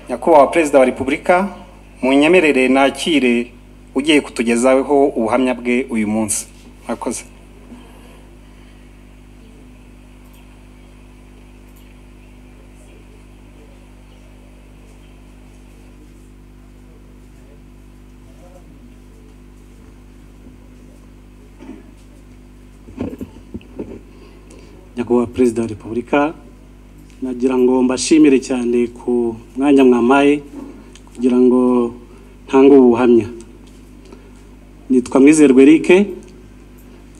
Nyakubahwa Perezida wa Repubulika, munyemerere nakire ugiye kutugezaho ubuhamya bwe uyu munsi. Murakoze. Nyakubahwa Perezida wa Repubulika, nagira ngo mbashimire cyane ku mwanya mwamaye kugira ngo ntange ubuhamya. Nitwa Mwizerwa Eric,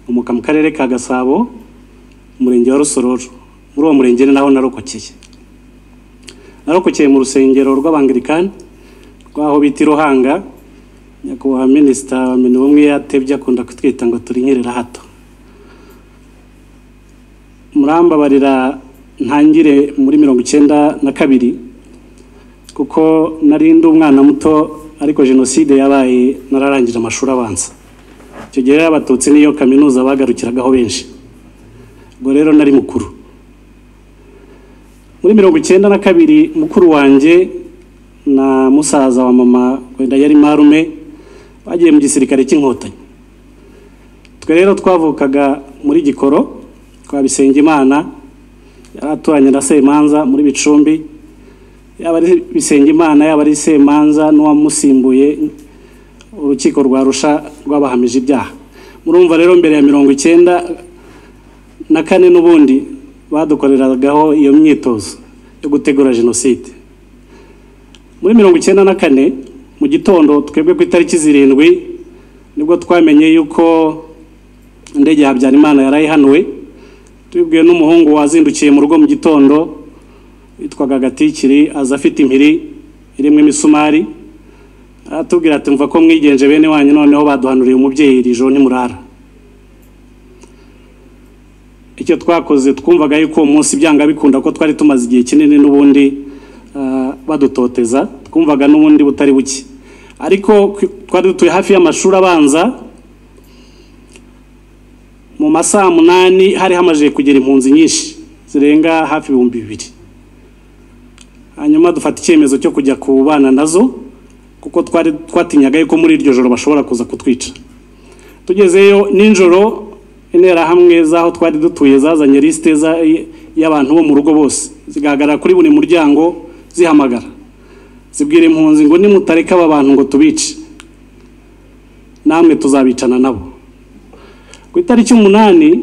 umuka mu karere ka Gasabo, umurenge wa Rusororo. Muri uwo murenge naho narokokeye. Narokokeye mu rusengero rw'Abangilikani rwaho bita Ruhanga. Nyakubahwa Minisita wa Minubumwe yatebye akunda kutwita ngo turi nkirera hato. Murambabarira ntangire muri 92 kuko nari ndi umwana muto ariko jenoside yabaye nararangije amashuri abanza. Icyo gihe abatutsi niyo kaminuza bagarukiragaho benshi. Ubwo rero nari mukuru. Muri 92 mukuru wanje na musaza wa mama wenda yari marume bagiye mu gisirikare cy'inkotanyi. Twe rero twavukaga muri Gikoro kwa Bisengimana, yaraturanye na Semanza muri Bicumbi. Yaba ari Bisengimana yaba ari Semanza n'uwamusimbuye urukiko rwa Arusha rwabahamije ibyaha. Murumva rero mbere ya 94 n'ubundi badukoreragaho iyo myitozo yo gutegura jenoside. Muri 94 mu gitondo twebwe ku itariki 7 nibwo twamenye yuko indege ya Habyarimana yarayihanuwe. Tubwiye n'umuhungu wazindukiye mu rugo mu gitondo witwaga Gatikiri, aza afite impiri irimo imisumari. Atubwira ati mva ko mwigenje bene wanyu noneho baduhanuriye umubyeyi rijo ni murara. Icyo twakoze twumvaga yuko umunsi byanga bikunda ko twari tumaze igihe kinini n'ubundi badutoteza, twumvaga n'ubundi butari buki. Ariko twari dutuye hafi y'amashuri abanza. Mu masaha 8 hari hamaje kugera impunzi nyinshi zirenga hafi 2,000. Hanyuma dufata icyemezo cyo kujya kubana nazo kuko twatinyaga yuko muri iryo joro bashobora kuza kutwica. Tugezeyo ninjoro intera hamwe zaho twari dutuye zazanye liste y'abantu bo mu rugo bose, zigahagarara kuri buri muryango zihamagara, zibwira impunzi ngo nimutareka aba bantu ngo tubice namwe tuzabicana nabo. Ku itariki 8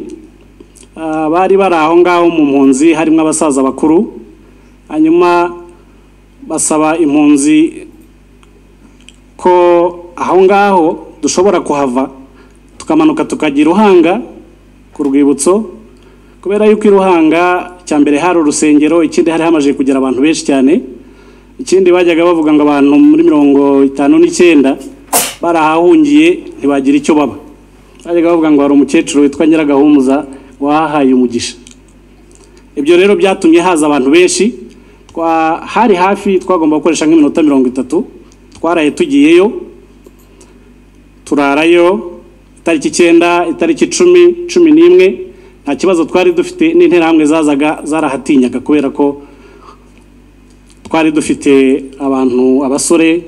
bari bari aho ngaho mu mpunzi harimo abasaza bakuru. Hanyuma basaba impunzi ko aho ngaho dushobora kuhava tukamanuka tukagira Ruhanga ku rwibutso, kubera yuko Ruhanga cyambere hari urusengero, ikindi hari hamaje kugira abantu benshi cyane. Ikindi bajyaga bavuga ngo abantu muri 59 barahahungiye ntibagira icyo baba. Bajyaga bavuga ngo hari umukecuru witwa Nyiragahumuza wahaye umugisha. Ibyo rero byatumye haza abantu benshi. Hari hafi twagomba gukoresha nk'iminota 30. Twaraye tugiyeyo turarayo itariki 9, itariki 10, 11. Nta kibazo twari dufite, n'interahamwe zazaga zarahatinyaga kubera ko twari dufite abantu abasore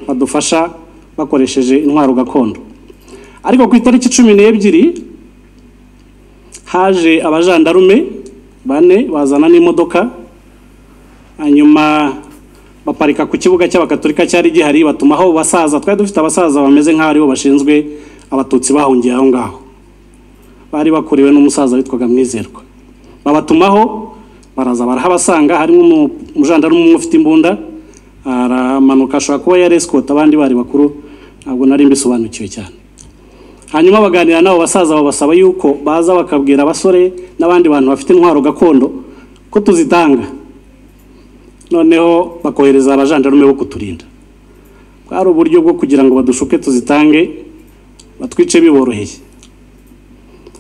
badufasha bakoresheje intwaro gakondo. Ariko ku itariki 12 haje abajandarume 4 bazana n'imodoka. Hanyuma baparika ku kibuga cy'abakatolika cyari gihari, batumaho basaza. Twari dufite abasaza bameze nk'aho aribo bashinzwe abatutsi bahungiye aho ngaho, bari bakuriwe n'umusaza witwaga Mwizerwa. Babatumaho baraza barahabasanga, harimo umujandarume ufite imbunda aramanuka, ashobora kuba yari escort, abandi bari bakuru ntabwo nari mbisobanukiwe cyane. Hanyuma baganira nabo basaza babasaba yuko baza bakabwira abasore n'abandi bantu bafite intwaro gakondo ko tuzitanga, noneho bakohereza abajandarume bo kuturinda. Bwari uburyo bwo kugira ngo badushuke tuzitange batwice biboroheye.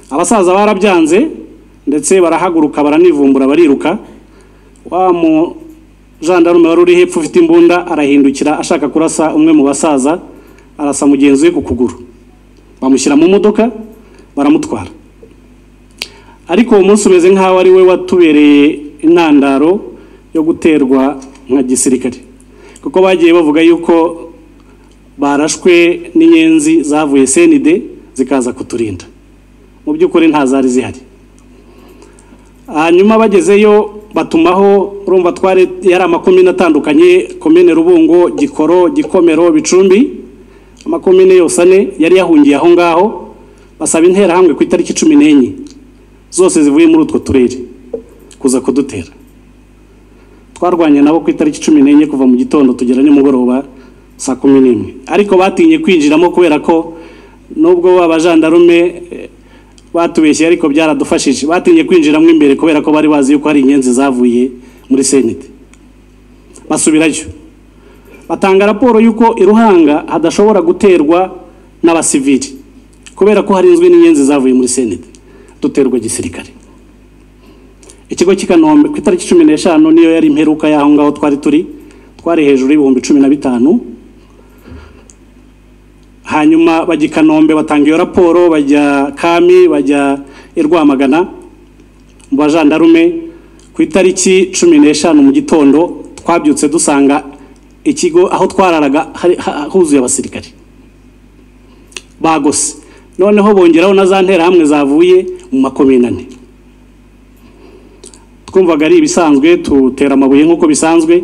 Abasaza barabyanze ndetse barahaguruka baranivumbura bariruka. Wa mu jandarume wari uri hepfo ufite imbunda arahindukira ashaka kurasa umwe mu basaza, arasa mugenzi we ku kuguru. Bamushyira mu modoka baramutwara. Ariko umunsi umeze nk'aho ari we watubereye intandaro yo guterwa nka gisirikare. kuko bagiye bavuga yuko barashwe n'inyenzi zavuye senide zikaza kuturinda, mu by'ukuri nta zari zihari. Hanyuma bagezeyo batumaho, urumva twari yari amakomine atandukanye, komine Rubungo, Gikoro, Gikomero, Bicumbi, amakomine yose ane yari yahungiye aho ngaho, basaba interahamwe ku itariki 14 zose zivuye muri utwo turere kuza kudutera. Twarwanye nabo ku itariki 14 kuva mu gitondo tugera nimugoroba saa 11, ariko batinye kwinjiramo kubera ko nubwo abajandarume batubeshye ariko byaradufashije, batinye kwinjiramo imbere kubera ko bari bazi yuko hari inyenzi zavuye muri senete. Basubirayo batanga raporo yuko iruhanga hadashobora guterwa n'abasivili kubera ko hari inzwi n'inyenzi zavuye muri senete, duterwa gisirikare. Ikigo cy'Ikanombe ku itariki 15 niyo yari imperuka yaho ngaho twari hejuru y'ibihumbi 15. Hanyuma bagikanombe batanga iyo raporo, bajya Kami, bajya Rwamagana mu bajandarume. Ku itariki 15 mu gitondo twabyutse dusanga ikigo aho twararaga huzuye abasirikare bagose. Noneho bongeraho na za nterahamwe zavuye mu makomine ane. Twumvaga ari ibisanzwe, tutera amabuye nk'uko bisanzwe,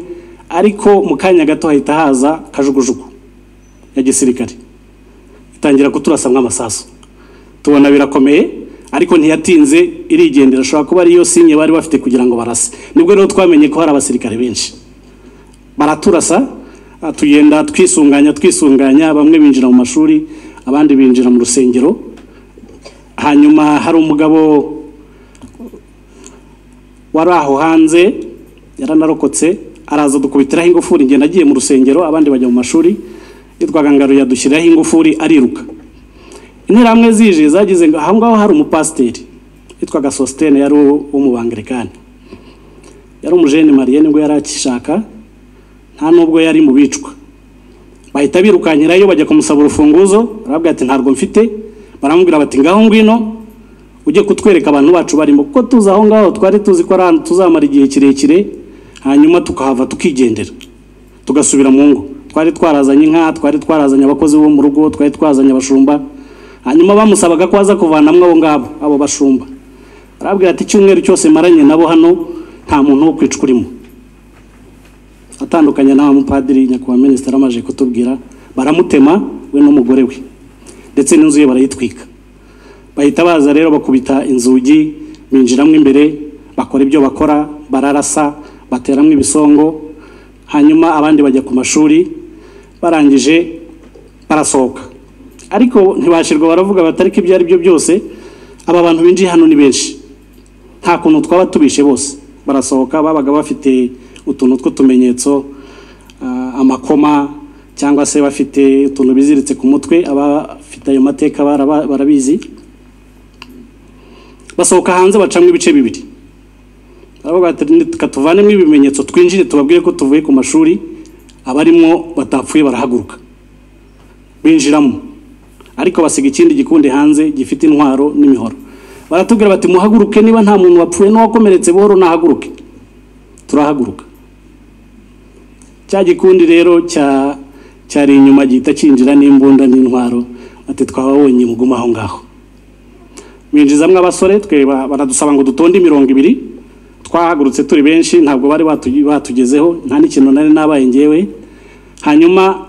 ariko mu kanya gato hahita haza kajugujugu ya gisirikare itangira kuturasa nk'amasaso. Tubona birakomeye, ariko ntiyatinze irigendera, ashobora kuba ariyo sinye bari bafite kugira ngo barase. Nibwo rero twamenye ko hari abasirikare benshi baraturasa. Tugenda twisunganya, bamwe binjira mu mashuri, abandi binjira mu rusengero. Hanyuma hari umugabo wari aho hanze yaranarokotse, araza dukubitiraho ingufuri, ngenda agiye mu rusengero, abandi bajya mu mashuri. Yitwaga Ngaruye yadushyiraho ingufuri ariruka. Interahamwe zije zagize ngo aho ngaho hari umupasiteri yitwaga Sostene, yari wo mu Bangilikani, yari umujene Mariye, nibwo yari akishaka, nta nubwo yari mu bicwa. Bahita birukanyirayo bajya kumusaba urufunguzo, arabwira ati ntarwo mfite. Baramubwira bati ngaho ngwino ujye kutwereka abantu bacu barimo, kuko tuza aho ngaho twari tuzi ko ari tuzamara igihe kirekire, hanyuma tukahava tukigendera tugasubira mu ngo. Twari twarazanye inka, twari twarazanye abakozi bo mu rugo, twari twazanye abashumba. Hanyuma bamusabaga ko aza kuvanamwe abo ngabo, abo bashumba. Arabwira ati icyumweru cyose maranye nabo hano nta muntu wo kwicwa urimo. Atandukanye na mupadiri nyakubahwa minisitiri amaje kutubwira, baramutema we n'umugore we, ndetse n'inzu ye barayitwika. Bahita baza rero bakubita inzugi, binjiramo imbere, bakora ibyo bakora, bararasa, bateramwe ibisongo. Hanyuma abandi bajya ku mashuri, barangije barasohoka. Ariko ntibashirwa, baravuga batariko ibyo ari byo byose, aba bantu binjiye hano ni benshi, nta kuntu twaba tubishe bose. Barasohoka, babaga bafite utuntu tw'utumenyetso, amakoma, cyangwa se bafite utuntu biziritse ku mutwe. Abafite ayo mateka barabizi. Basohoka hanze bacamwe ibice bibiri, baravuga ati katuvanemo ibimenyetso twinjire tubabwire ko tuvuye ku mashuri. Abarimo batapfuye barahaguruka binjiramo, ariko basiga ikindi gikundi hanze gifite intwaro n'imihoro. Baratubwira bati muhaguruke, niba nta muntu wapfuye n'uwakomeretse buhoro nahaguruke. Turahaguruka. Cya gikundi rero cyari inyuma gihita kinjira n'imbunda n'intwaro, ati twababonye muguma aho ngaho. Binjizamwe abasore, twe baradusaba ngo dutonde 200. Twahagurutse turi benshi, ntabwo bari batugezeho, nta n'ikintu nari nabaye ngewe. Hanyuma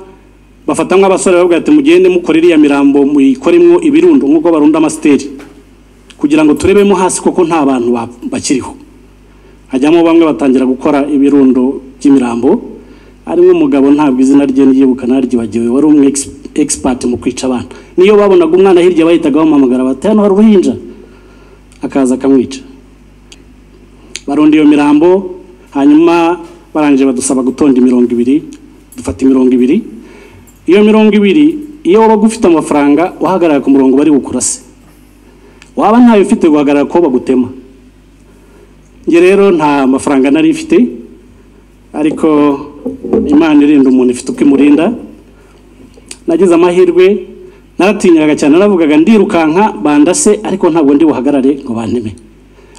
bafatamwe abasore bavuga ati mugende mukorera iya mirambo muyikoremwo ibirundo nk'uko barunda amasiteri, kugira ngo turebemo hasi koko nta bantu bakiriho. Hajyamo bamwe batangira gukora ibirundo by'imirambo. Harimo umugabo ntabwo izina rye nyibuka naryibagiwe, wari umwe expert mu kwica abantu. Niyo babonaga umwana hirya bahitaga bamamagara bati hano hari uruhinja, akaza akamwica. Barunda iyo mirambo, hanyuma barangije badusaba gutonda 200. Dufata 200. Iyo 200 iyo waba ufite amafaranga wahagarara ku murongo bari gukurase, waba ntayo ufite guhagarara ko bagutema. Nge rero nta mafaranga nari mfite, ariko Imana irinda umuntu ifite uko imurinda. Nagize amahirwe, naratinyaga cyane, naravugaga ndirukanka bandase, ariko ntabwo ndi buhagarare ngo banteme.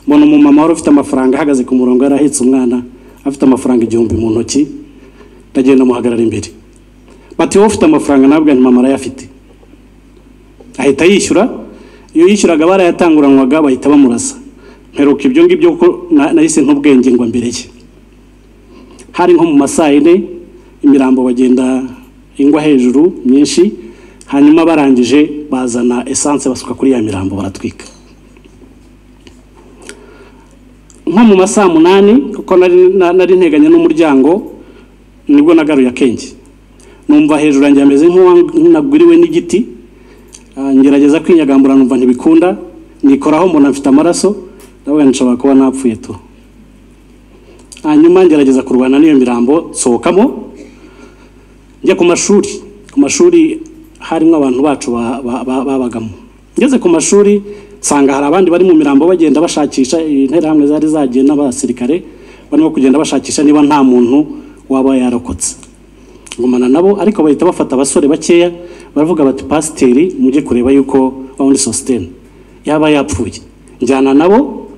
Mbona umumama wari ufite amafaranga ahagaze ku murongo, yarahetse umwana afite amafaranga 1000 mu ntoki. ndagenda muhagarara imbere, bati wowe ufite amafaranga? Nabwo nti mama arayafite. Ahita yishyura, iyo yishyuraga barayatanguranwaga bahita bamurasa. Mperuka ibyo ngibyo kuko nahise nk'ubwenge ngo mbere ye. Hari nko mu masaa 4 imirambo bagenda ingwa hejuru myinshi, hanyuma barangije bazana essence basuka kuri ya mirambo baratwika. Nko mu masaa 8 kuko nari nteganye n'umuryango nibwo nagaruye akenge, numva hejuru yanjye ameze nk'uwagwiriwe n'igiti, ngerageza kwinyagambura numva ntibikunda, nikoraho mbona mfite amaraso, ndavuga nshobora kuba napfuye tu. Hanyuma ngerageza kurwana n'iyo mirambo, sohokamo njya ku mashuri. Ku mashuri harimo abantu bacu babagamo. Ngeze ku mashuri sanga hari abandi bari mu mirambo bagenda bashakisha, interahamwe zari zagiye n'abasirikare barimo kugenda bashakisha niba nta muntu waba yarokotse. Ngumana nabo, ariko bahita bafata abasore bakeya baravuga bati pasiteri mujye kureba yuko wawundi Sosthene yaba yapfuye. Njyana nabo,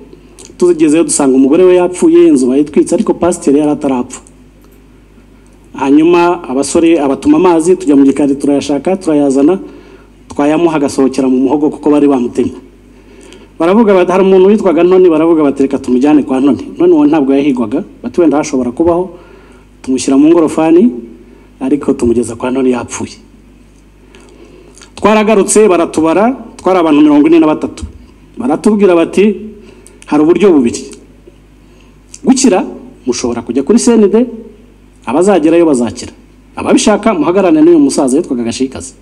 tugezeyo dusanga umugore we yapfuye, inzu bayitwitse, ariko pasiteri yari atarapfa. Hanyuma abasore abatuma amazi, tujya mu gikari turayashaka, turayazana, twayamuha agasohokera mu muhogo kuko bari bamutemye. Baravuga bati hari umuntu witwaga Ntoni, baravuga bati reka tumujyane kwa Ntoni. Ntoni uwo ntabwo yahigwaga, bati wenda hashobora kubaho, tumushyira mu ngorofani, ariko tumugeza kwa Ntoni yapfuye. Twaragarutse baratubara, twari abantu 43. Baratubwira bati hari uburyo bubiri gukira, mushobora kujya kuri CND, abazagerayo bazakira, ababishaka muhagarane n'uyu musaza yitwaga Gashikazi.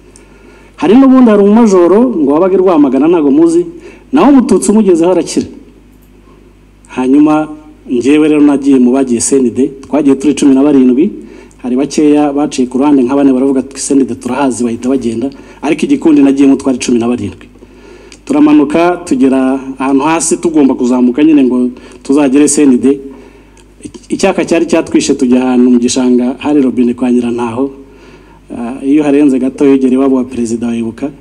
Hari n'ubundi hari umajoro ngo wabaga Rwamagana ntago muzi, naho Mututsi umugezeho arakira. Hanyuma njyewe rero nagiye mu bagiye CND, twagiye turi 17, hari bakeya baciye ku ruhande nk'abane baravuga CND turahazi bahita bagenda, ariko igikundi nagiyemo twari 17. Turamanuka tugera ahantu hasi tugomba kuzamuka nyine ngo tuzagere CND. Icyaka cyari cyatwishe, tujya ahantu mu gishanga hari robine kwa Nyirantaho, iyo harenze gato yegere wabo wa perezida wibuka.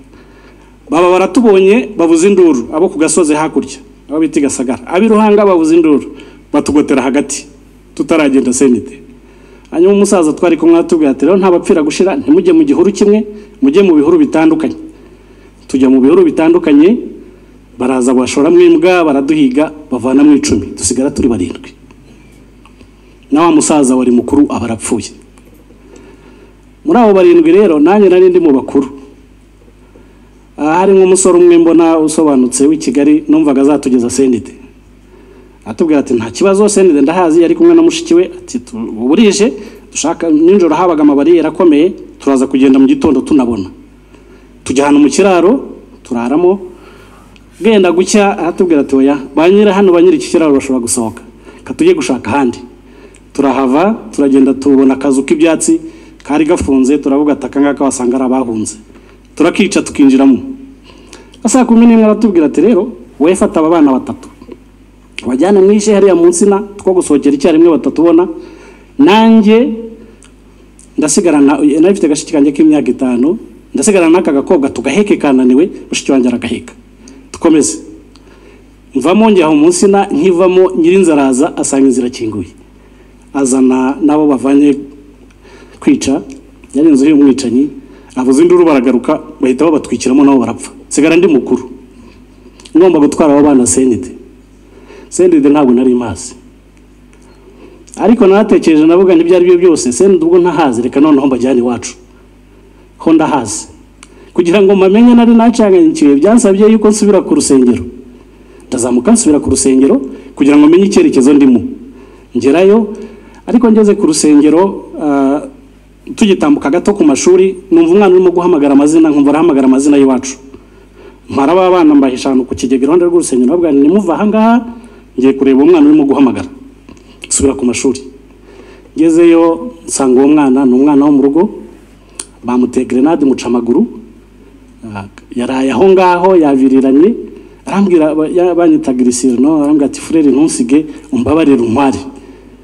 Baba baratubonye bavuza induru, abo ku gasozi hakurya abo biti Gasagara, abiruhanga bavuza induru, batugotera hagati tutaragenda CND. Hanyuma umusaza twari kumwe atubwira ati rero nta bapfira gushira, ntimujye mu gihuru kimwe, mujye mu bihuru bitandukanye. Tujya mu bihuru bitandukanye, baraza bashora mwimbwa, baraduhiga, bavana mu 10, dusigara turi 7. Na wa musaza wari mukuru abarapfuye. Muri abo 7 rero nanjye nari ndi mu bakuru. Hari nk'umusore umwe mbona usobanutse w'i Kigali, numvaga azatugeza CND. Atubwira ati nta kibazo CND ndahazi, yari kumwe na mushiki we, ati uburije dushaka ninjoro habaga amabari yarakomeye, turaza kugenda mu gitondo tunabona. Tujya hano mu kiraro turaramo, genda gucya atubwira ati oya banyira hano, banyira iki kiraro bashobora gusohoka, katujye gushaka handi. Turahava turagenda tubona akazu k'ibyatsi kari gafunze, turavuga ataka ngaka wasanga ari abahunze, turakica tukinjiramo. Asa 11 aratubwira ati rero we fata aba bana 3 wajyana mwishe hariya munsi na two gusohokera icyarimwe 3 ubona, nanjye ndasigarana nafite gashiki kanjye k'imyaka 5, ndasigarana n'aka gakobwa tugaheke kananiwe, mushiki wanjye aragaheka. Tukomeze mvamo njya aho munsi na nkivamo, nyirinzaraza asanga inzira kinguye, azana nabo bavanye kwica, yari inzu y'umwicanyi, avuze induru baragaruka bahita babatwikiramo nabo barapfa. Sigara ndi mukuru ngomba gutwara abo bana CND ntabwo nari mazi, ariko naratekereje navuga ntibyari byo byose CND ubwo ntahazi, reka noneho mbajyane iwacu ho ndahazi. Kugira ngo mamenye nari nacanganyikiwe, byansabye yuko nsubira ku rusengero. Ndazamuka nsubira ku rusengero kugira ngo menye icyerekezo ndimo. Ngerayo, ariko ngeze ku rusengero tugitambuka gato ku mashuri, numva umwana urimo guhamagara amazina, nkumva arahamagara amazina y'iwacu. Mparaba abana mbahishana ku kigega iruhande rw'urusengero, bavuga ni muva aha ngaha ngiye kureba umwana urimo guhamagara. Nsubira ku mashuri, ngezeyo nsanga uwo mwana ni umwana wo mu rugo, bamuteye grenade muca amaguru, yaraye aho ngaho yaviriranye. Arambwira banyita Grisirno, arambwira ati frere ntusige umbabarira umwari.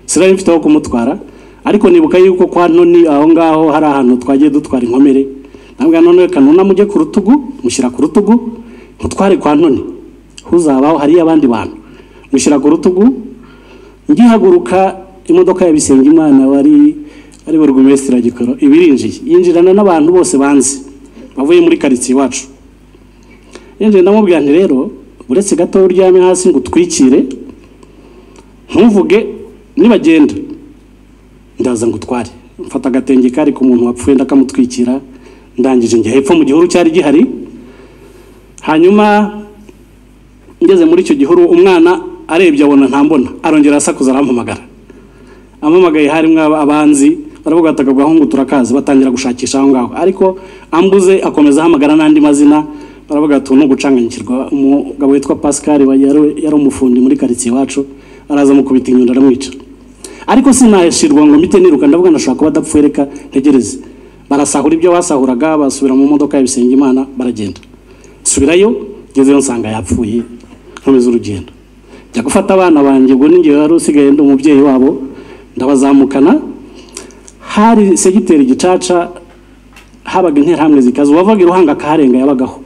Sira mfite aho kumutwara, ariko nibuka yuko kwa Ntoni aho ngaho hari ahantu twagiye dutwara inkomere. Nambwira none kanuna mujye ku rutugu, mushyira ku rutugu, mutware kwa Ntoni, huzabaho hari abandi bantu, mushyira ku rutugu. Ngihaguruka imodoka ya Bisengimana wari ari burugumesitiri Gikoro ibirinjiye yinjirana n'abantu bose banzi bavuye muri quartier wacu. Yinjiye ndamubwira nti rero uretse gato uryame hasi ngo utwikire ntuvuge nibagenda ndaza ngo utware mfata agatenge kari ku muntu wapfuye ndakamutwikira ndangije njye hepfo mu gihuru cyari gihari. Hanyuma ngeze muri icyo gihuru umwana arebye abona ntambona arongera asakuza arampamagara. Amamagaye harimo abanzi baravuga ati agahungu turakazi batangira gushakisha aho ngaho ariko ambuze akomeza ahamagara n'andi mazina baravuga ati no gucanganyikirwa. Umugabo witwa Pascal yari umufundi muri quartier wacu araza mukubita inyundo aramwica ariko sinashirwa ngo mite niruka ndavuga ndashaka kuba dapfuye reka ntegereze. Barasahura ibyo basahuraga basubira mu modoka y'ibisenge Imana baragenda subirayo ngezeyo nsanga yapfuye nkomeza urugendo njya gufata abana banjye ngo ninjye wari usigaye ndi umubyeyi wabo ndabazamukana. Hari segiteri Gicaca habaga interahamwe zikaza wavaga iruhanga kaharenga yabagaho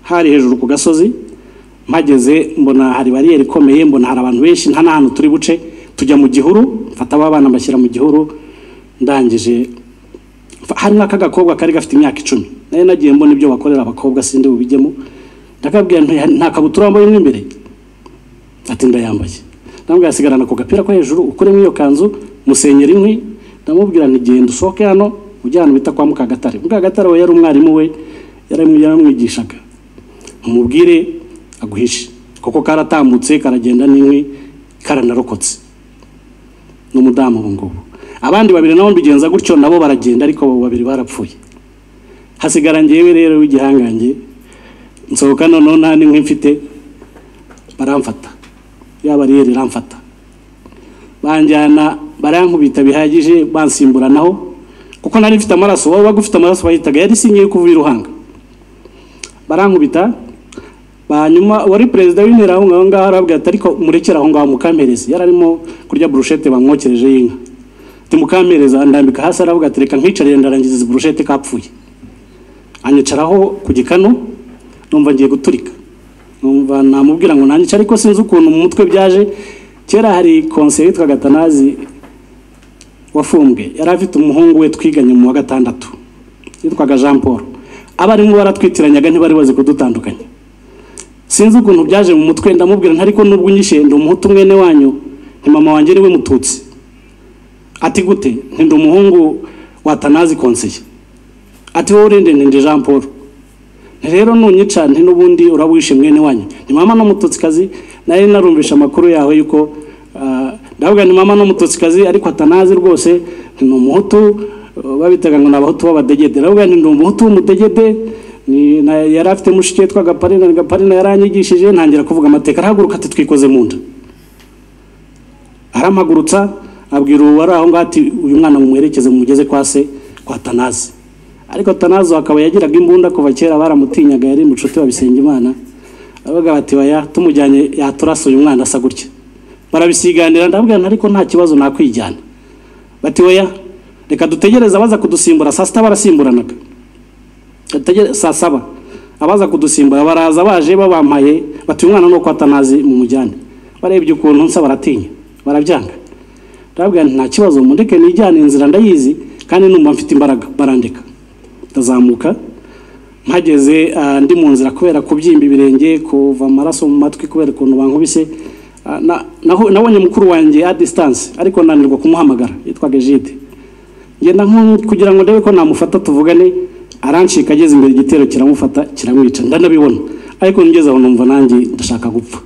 hari hejuru ku gasozi. Mageze mbona hari bariyeri ikomeye mbona hari abantu benshi nta nahantu turi buce tujya mu gihuru mfata abana mbashyira mu gihuru ndangije hari n'akagakobwa kari gafite imyaka 10 naye nagiye mbona ibyo bakorera abakobwa sinde ubijyemo ndakabwira nta kabutura mbaye imbere ati ndayambaye ndambwira asigarana ku gapira ko hejuru ukore mu iyo kanzu musenyera inkwi ndamubwira nti genda usohoke hano ujyana bita kwa Mukagatare. Mukagatare we yari umwarimu we yaramwigishaga umubwire aguhishe koko karatambutse karagenda n'inkwi karanarokotse n'umudamu ngo abandi babiri nabo mbigenza gutyo nabo baragenda ariko abo babiri barapfuye. Hasigara ngewe rero w'igihangange nsohoka none nta n'inkwi mfite baramfata yaba rero ramfata banjyana barankubita bihagije bansimburanaho kuko nari mfite amaraso wowe bagufite amaraso bahitaga yari sinye kuva iruhanga barankubita. Banyuma wari president w'intera aho ngaho arabwira ati ariko murekera aho ngaho mukampereza yararimo kurya brushette bamwokereje y'inka ati mukampereza ndambika hasi aravuga ati reka nkicarire ndarangiza izi brushette kapfuye. Anyicaraho ku gikano numva ngiye guturika numva namubwira ngo nanyica ariko sinzi ukuntu mu mutwe byaje. Kera hari conseil yitwa Gatanazi wafumbwe yari afite umuhungu we twiganye mu wa gatandatu yitwaga Jean Paul abarimo baratwitiranyaga ntibari bazi kudutandukanya. Sinzi ukuntu byaje mu mutwe ndamubwira ntariko nubwo unyishe ndi umuhutu mwene wanyu ni mama wanjye niwe mututsi. Ati gute ndi umuhungu wa Tanazi conseil ati wowe urende ndi Jean Paul rero nunyica nti nubundi urawishe mwene wanyu ni mama no mututsikazi naye narumvisha makuru yawe yuko ndavuga ni mama no mututsikazi ariko Tanazi rwose ni umuhutu babitaga ngo nabahutu babadegede ndavuga ni ndi umuhutu w'umudegede ni yari afite mushike twa Gaparina yaranyigishije ntangira kuvuga amateka arahaguruka ati twikoze mu nda aramagurutsa abwira uwari aho ngati uyu mwana mumwerekeze mugeze kwa se kwa Tanazi ariko Tanazi akaba yagiraga imbunda kuva kera baramutinyaga yari mucuti wa Bisengimana abaga bati baya tumujyanye yaturasa uyu mwana asa gutya barabisiganira ndabwira ariko nta kibazo nakwijyana bati oya reka dutegereza abaza kudusimbura saa 7 barasimburanaga saa 7 abaza kudusimbura baraza baje babampaye bati umwana no kwa Tanazi mu mujyane barebye ukuntu nsa baratinya barabyanga ndabwira nta kibazo mundeke nijyane inzira ndayizi kandi numva mfite imbaraga barandeka ndazamuka mpageze ndi mu nzira kubera kubyimba ibirenge kuva amaraso mu matwi kubera ukuntu bankubise nabonye mukuru wanjye a distance ariko nanirwa kumuhamagara yitwaga Jide ngenda kugira ngo ndebe ko namufata tuvugane arancika ageze imbere igitero kiramufata kiramwica ndanabibona ariko ngeze aho numva nanjye ndashaka gupfa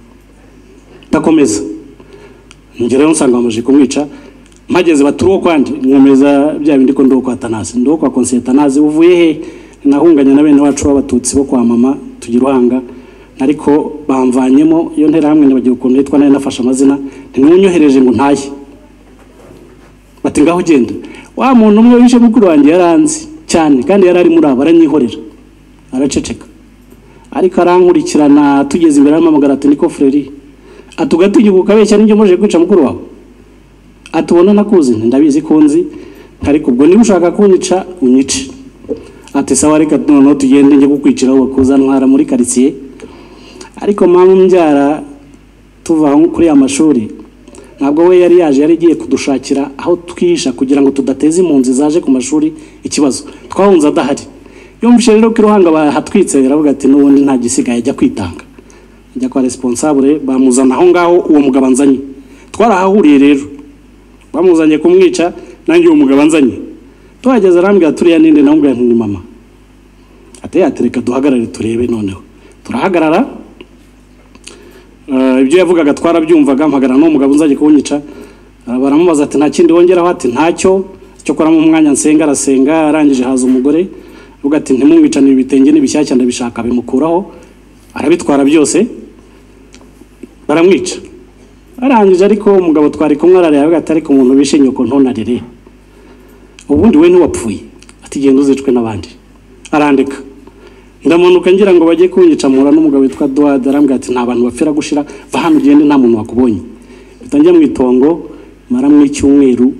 ndakomeza ngere nsanga amaje kumwica mpageze baturuko kwandi nkomeza bya bindi ko ndo kwa Tanazi ndo kwa conseil Tanazi uvuye he nahunganya na bene wacu b'abatutsi bo kwa mama tugira uhanga ariko bamvanyemo iyo ntera hamwe nabagiye ukuntu yitwa naye nafasha amazina ntimunyohereje ngo ntaye bati ngaho genda wa muntu umwe wishe mukuru wanjye yaranzi cyane kandi yarari muri abaranyihorera araceceka ariko arankurikirana tugeze imbere y'amamagara ati niko freri atugatinyuka ukabeshya n'ibyo muje kwica mukuru wawe atubona nakuzi ndabizi kunzi ariko ubwo niba ushaka kunyica unyice ati sawa reka none tugende nje kukwicira aho bakuza ntwara muri quartier ariko mama mbyara tuva kuri amashuri ntabwo we yari yaje, yari igiye kudushakira aho twisha kugira ngo tudateze impunzi zaje ku mashuri ikibazo, twahunze adahari. Yumvise rero ko Iruhanga bahatwitse, aravuga ati n'ubundi nta gisigaye, ajya kwitanga, ajya kwa responsable, bamuzana aho ngaho uwo mugabo nzanye. Twarahahuriye rero, bamuzanye kumwica, nanjye uwo mugabo nzanye tuhageze arambwira turiya ninde, namubwira nti ni mama. Ati yatereka duhagarare turebe. Noneho turahagarara, ibyo yavugaga twarabyumvaga, mpagarara n'uwo mugabo nzanye kunyica. Baramubaza ati nta kindi wongeraho? Ati ntacyo, cyo kora mu mwanya nsenga. Arasenga, arangije haza umugore uvuga ati ntimumwicane ibitenge n'ibishyashya ndabishaka, bimukuraho arabitwara byose, baramwica. Arangije ariko umugabo twari kumwe arareba, avuga ati ariko umuntu bishe nyoko ntonarere, ubundi we ntiwapfuye? Ati genda uzicwe n'abandi. Arandika, ndamanuka ngira ngo bajye kunyica, mpura n'umugabo witwa Duade, arambwira ati nta bantu bapfira gushira, va hano ugende nta muntu wakubonye. Bitangiye mu itongo, mara mu icyumweru,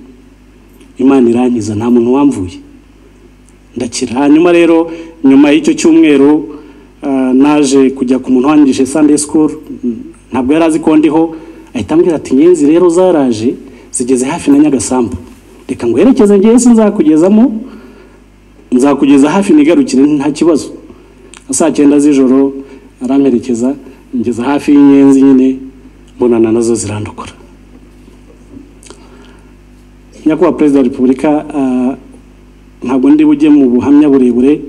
Imana irankiza, nta muntu wamvuye, ndakira. Hanyuma rero nyuma y'icyo cyumweru naje kujya ku muntu wangije Sunday school, ntabwo yari azi ko ndiho, ahita ambwira ati Nyenzi rero zaraje zigeze hafi na Nyagasambu, reka ngwerekeze ngiye sinzakugezamo, nzakugeza hafi nigarukire nta kibazo. Saa 9 z'ijoro aramperekeza, ngeza hafi y'Inyenzi nyine, mbonana nazo zirandokora. Nyakubahwa Perezida wa Repubulika, ntabwo ndi bujye mu buhamya burebure.